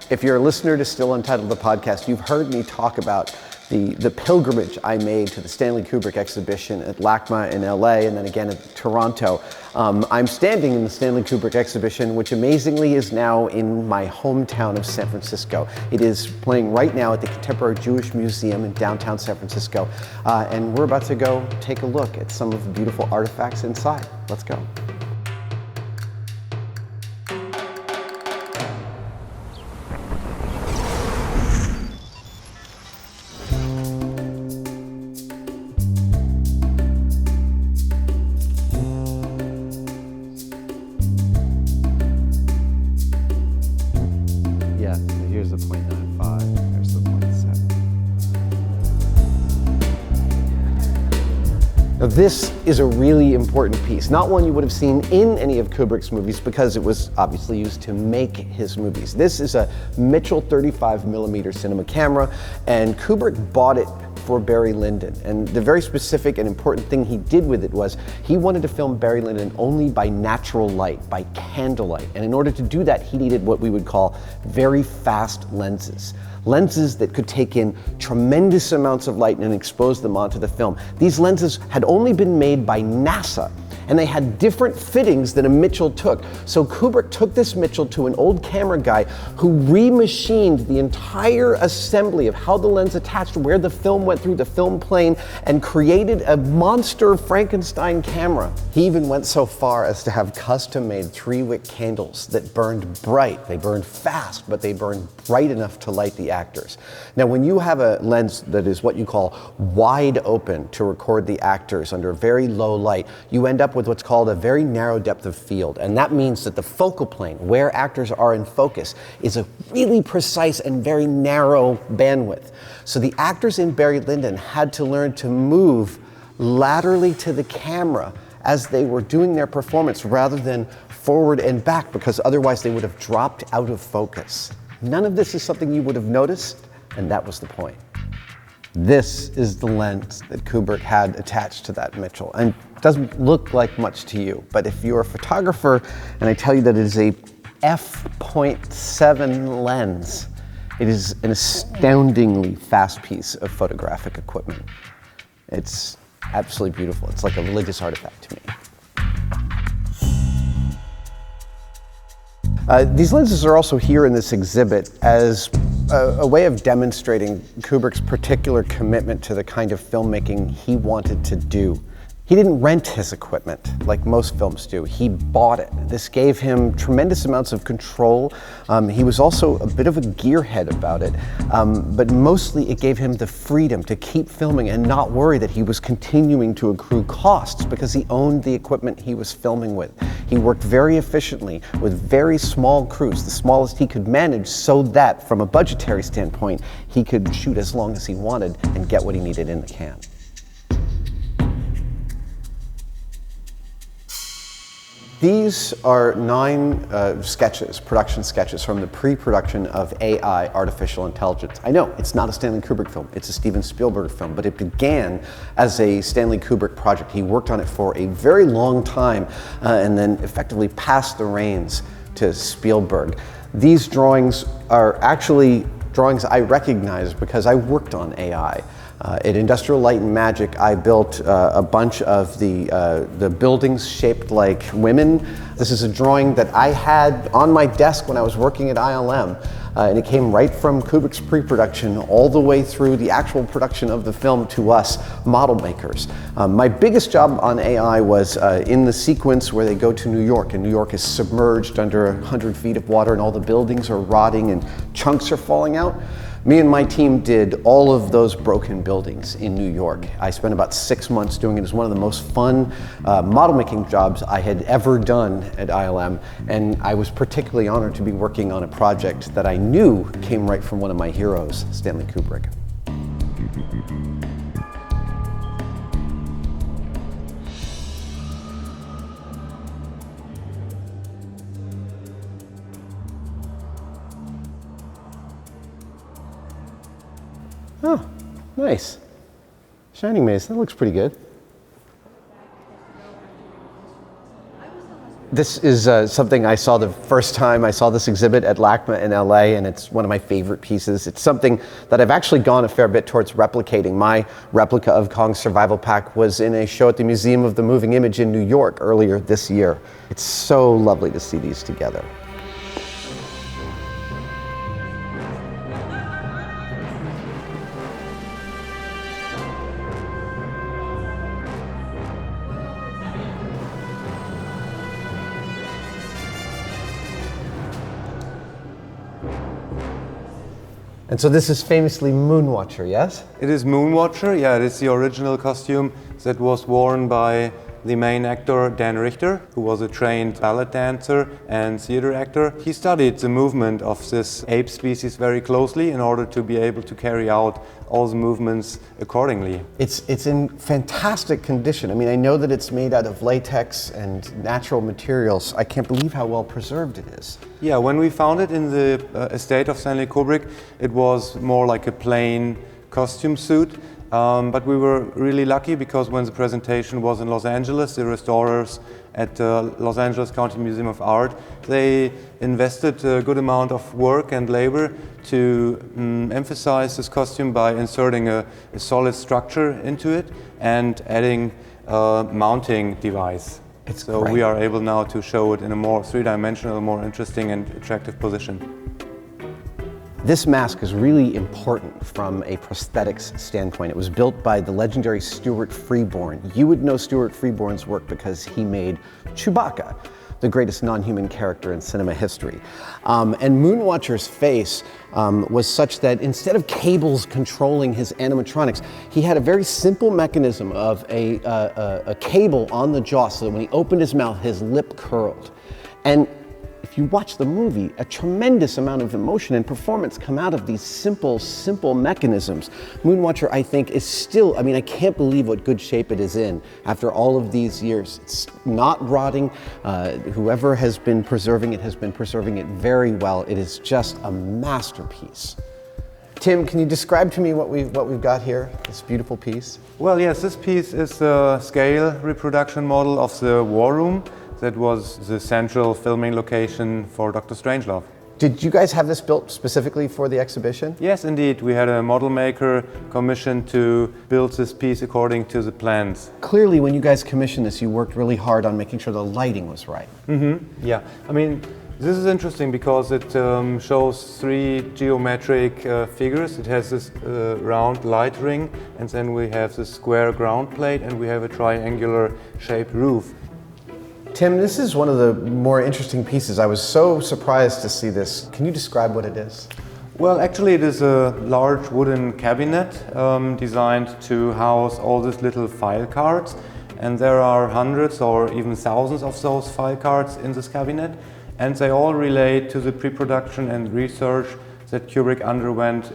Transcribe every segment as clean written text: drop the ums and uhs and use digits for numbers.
If you're a listener to Still Untitled, the podcast, you've heard me talk about the pilgrimage I made to the Stanley Kubrick exhibition at LACMA in LA and then again at Toronto. I'm standing in the Stanley Kubrick exhibition, which amazingly is now in my hometown of San Francisco. It is playing right now at the Contemporary Jewish Museum in downtown San Francisco. And we're about to go take a look at some of the beautiful artifacts inside. Let's go. Yeah, here's the 0.95, there's the 0.7. Now this is a really important piece, not one you would have seen in any of Kubrick's movies because it was obviously used to make his movies. This is a Mitchell 35mm cinema camera, and Kubrick bought it for Barry Lyndon. And the very specific and important thing he did with it was he wanted to film Barry Lyndon only by natural light, by candlelight. And in order to do that, he needed what we would call very fast lenses. Lenses that could take in tremendous amounts of light and expose them onto the film. These lenses had only been made by NASA, and they had different fittings than a Mitchell took. So Kubrick took this Mitchell to an old camera guy who remachined the entire assembly of how the lens attached, where the film went through the film plane, and created a monster Frankenstein camera. He even went so far as to have custom-made 3-wick candles that burned bright. They burned fast, but they burned bright enough to light the actors. Now, when you have a lens that is what you call wide open to record the actors under very low light, you end up with what's called a very narrow depth of field. And that means that the focal plane, where actors are in focus, is a really precise and very narrow bandwidth. So the actors in Barry Lyndon had to learn to move laterally to the camera as they were doing their performance rather than forward and back, because otherwise they would have dropped out of focus. None of this is something you would have noticed, and that was the point. This is the lens that Kubrick had attached to that Mitchell. And it doesn't look like much to you, but if you're a photographer and I tell you that it is a f.7 lens, it is an astoundingly fast piece of photographic equipment. It's absolutely beautiful. It's like a religious artifact to me. These lenses are also here in this exhibit as a way of demonstrating Kubrick's particular commitment to the kind of filmmaking he wanted to do. He didn't rent his equipment like most films do. He bought it. This gave him tremendous amounts of control. He was also a bit of a gearhead about it, but mostly it gave him the freedom to keep filming and not worry that he was continuing to accrue costs because he owned the equipment he was filming with. He worked very efficiently with very small crews, the smallest he could manage, so that from a budgetary standpoint, he could shoot as long as he wanted and get what he needed in the can. These are 9 sketches, production sketches from the pre-production of AI, artificial intelligence. I know, it's not a Stanley Kubrick film, it's a Steven Spielberg film, but it began as a Stanley Kubrick project. He worked on it for a very long time and then effectively passed the reins to Spielberg. These drawings are actually drawings I recognize because I worked on AI. At Industrial Light and Magic, I built a bunch of the buildings shaped like women. This is a drawing that I had on my desk when I was working at ILM, and it came right from Kubrick's pre-production all the way through the actual production of the film to us model makers. My biggest job on AI was in the sequence where they go to New York, and New York is submerged under 100 feet of water, and all the buildings are rotting and chunks are falling out. Me and my team did all of those broken buildings in New York. I spent about 6 months doing it. It was one of the most fun model making jobs I had ever done at ILM, and I was particularly honored to be working on a project that I knew came right from one of my heroes, Stanley Kubrick. Oh, nice. Shining Maze, that looks pretty good. This is something I saw the first time I saw this exhibit at LACMA in LA, and it's one of my favorite pieces. It's something that I've actually gone a fair bit towards replicating. My replica of Kong's survival pack was in a show at the Museum of the Moving Image in New York earlier this year. It's so lovely to see these together. And so this is famously Moonwatcher, yes? It is Moonwatcher, yeah, it is the original costume that was worn by the main actor Dan Richter, who was a trained ballet dancer and theater actor. He studied the movement of this ape species very closely in order to be able to carry out all the movements accordingly. It's in fantastic condition. I mean, I know that it's made out of latex and natural materials. I can't believe how well preserved it is. Yeah, when we found it in the estate of Stanley Kubrick, it was more like a plain costume suit. But we were really lucky because when the presentation was in Los Angeles, the restorers at the Los Angeles County Museum of Art, they invested a good amount of work and labor to emphasize this costume by inserting a solid structure into it and adding a mounting device. So we are able now to show it in a more three-dimensional, more interesting and attractive position. This mask is really important from a prosthetics standpoint. It was built by the legendary Stuart Freeborn. You would know Stuart Freeborn's work because he made Chewbacca, the greatest non-human character in cinema history. And Moonwatcher's face was such that instead of cables controlling his animatronics, he had a very simple mechanism of a cable on the jaw so that when he opened his mouth, his lip curled. And if you watch the movie, a tremendous amount of emotion and performance come out of these simple mechanisms. Moonwatcher, I think, is still, I mean, I can't believe what good shape it is in after all of these years. It's not rotting. Whoever has been preserving it very well. It is just a masterpiece. Tim, can you describe to me what we've got here, this beautiful piece? Well, yes, this piece is a scale reproduction model of the War Room. That was the central filming location for Dr. Strangelove. Did you guys have this built specifically for the exhibition? Yes, indeed. We had a model maker commissioned to build this piece according to the plans. Clearly, when you guys commissioned this, you worked really hard on making sure the lighting was right. Yeah, I mean, this is interesting because it shows three geometric figures. It has this round light ring, and then we have this square ground plate, and we have a triangular shaped roof. Tim, this is one of the more interesting pieces. I was so surprised to see this. Can you describe what it is? Well, actually it is a large wooden cabinet designed to house all these little file cards. And there are hundreds or even thousands of those file cards in this cabinet. And they all relate to the pre-production and research that Kubrick underwent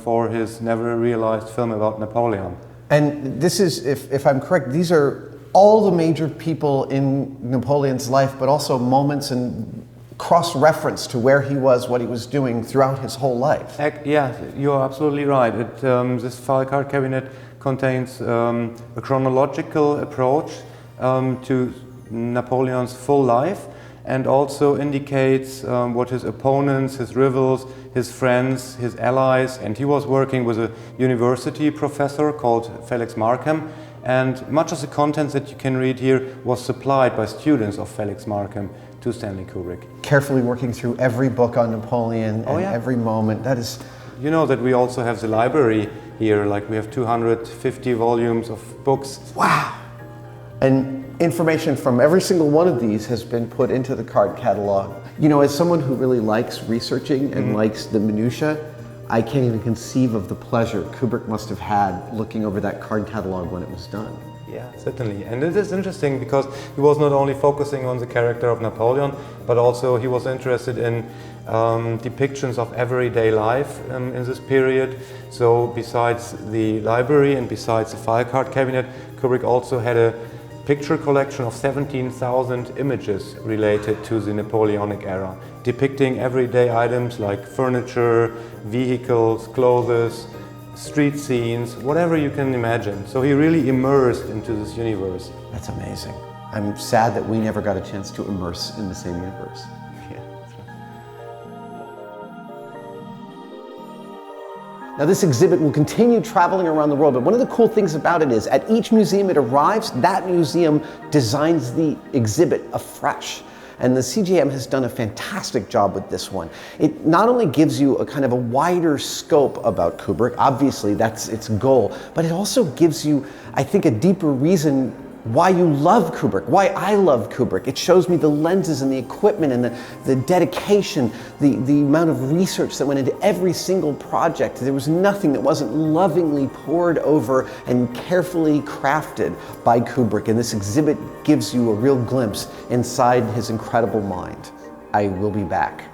for his never realized film about Napoleon. And this is, if I'm correct, these are all the major people in Napoleon's life, but also moments and cross-reference to where he was, what he was doing throughout his whole life. Yeah, you're absolutely right. This file card cabinet contains a chronological approach to Napoleon's full life and also indicates what his opponents, his rivals, his friends, his allies, and he was working with a university professor called Felix Markham. And much of the content that you can read here was supplied by students of Felix Markham to Stanley Kubrick. Carefully working through every book on Napoleon and every moment. That is... You know that we also have the library here, like we have 250 volumes of books. Wow! And information from every single one of these has been put into the card catalog. You know, as someone who really likes researching and likes the minutiae, I can't even conceive of the pleasure Kubrick must have had looking over that card catalog when it was done. Yeah, certainly. And it is interesting because he was not only focusing on the character of Napoleon, but also he was interested in depictions of everyday life in this period. So besides the library and besides the file card cabinet, Kubrick also had a picture collection of 17,000 images related to the Napoleonic era, depicting everyday items like furniture, vehicles, clothes, street scenes, whatever you can imagine. So he really immersed into this universe. That's amazing. I'm sad that we never got a chance to immerse in the same universe. Yeah, that's right. Now this exhibit will continue traveling around the world, but one of the cool things about it is at each museum it arrives, that museum designs the exhibit afresh. And the CGM has done a fantastic job with this one. It not only gives you a kind of a wider scope about Kubrick, obviously that's its goal, but it also gives you, I think, a deeper reason why you love Kubrick, why I love Kubrick. It shows me the lenses and the equipment and the dedication, the amount of research that went into every single project. There was nothing that wasn't lovingly pored over and carefully crafted by Kubrick, and this exhibit gives you a real glimpse inside his incredible mind. I will be back.